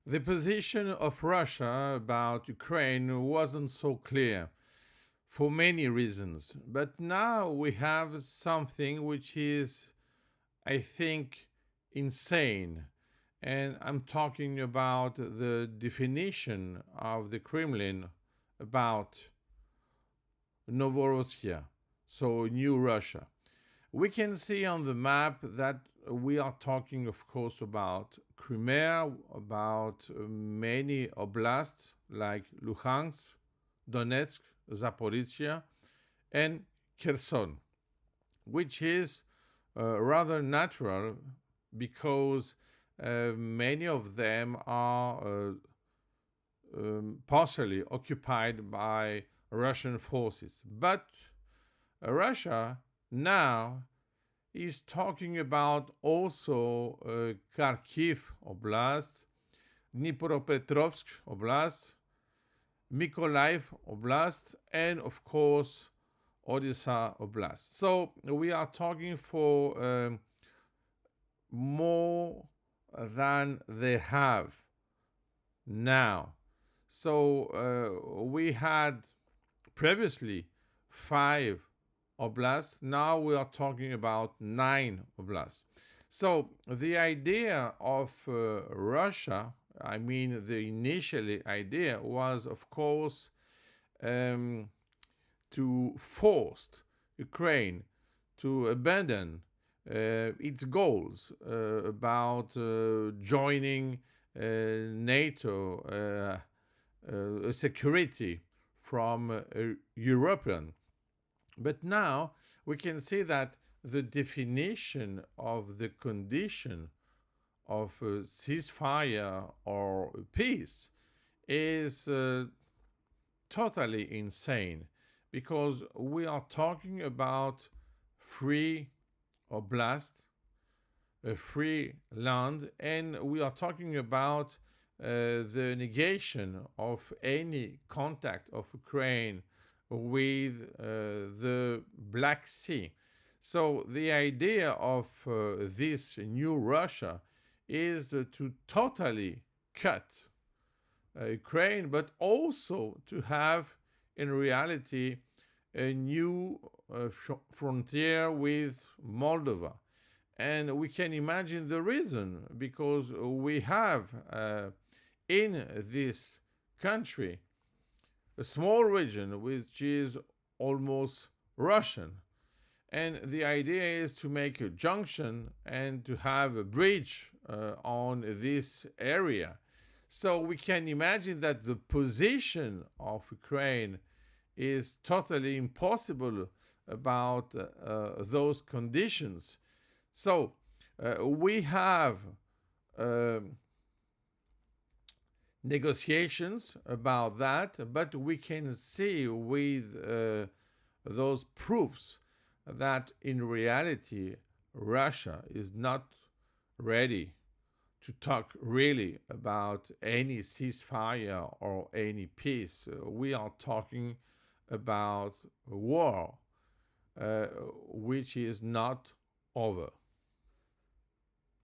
The position of Russia about Ukraine wasn't so clear for many reasons, but now we have something which is, I think, insane. And I'm talking about the definition of the Kremlin about Novorossiya, so New Russia. We can see on the map that we are talking, of course, about Crimea, about many oblasts like Luhansk, Donetsk, Zaporizhia, and Kherson, which is rather natural because many of them are partially occupied by Russian forces. But Russia now is talking about also Kharkiv Oblast, Dnipropetrovsk Oblast, Mykolaiv Oblast, and of course Odessa Oblast. So we are talking for more than they have now. So we had previously 5 oblasts. Now we are talking about 9 oblasts. So the idea of Russia, I mean, the initial idea was, of course, to force Ukraine to abandon its goals about joining NATO, security from European. But now we can see that the definition of the condition of ceasefire or peace is totally insane because we are talking about free oblast, a free land, and we are talking about the negation of any contact of Ukraine with the Black Sea. So the idea of this new Russia is to totally cut Ukraine, but also to have in reality a new frontier with Moldova. And we can imagine the reason because we have in this country a small region which is almost Russian. And the idea is to make a junction and to have a bridge on this area. So we can imagine that the position of Ukraine is totally impossible about those conditions. So we have negotiations about that, but we can see with those proofs that in reality Russia is not ready to talk really about any ceasefire or any peace. We are talking about war, which is not over.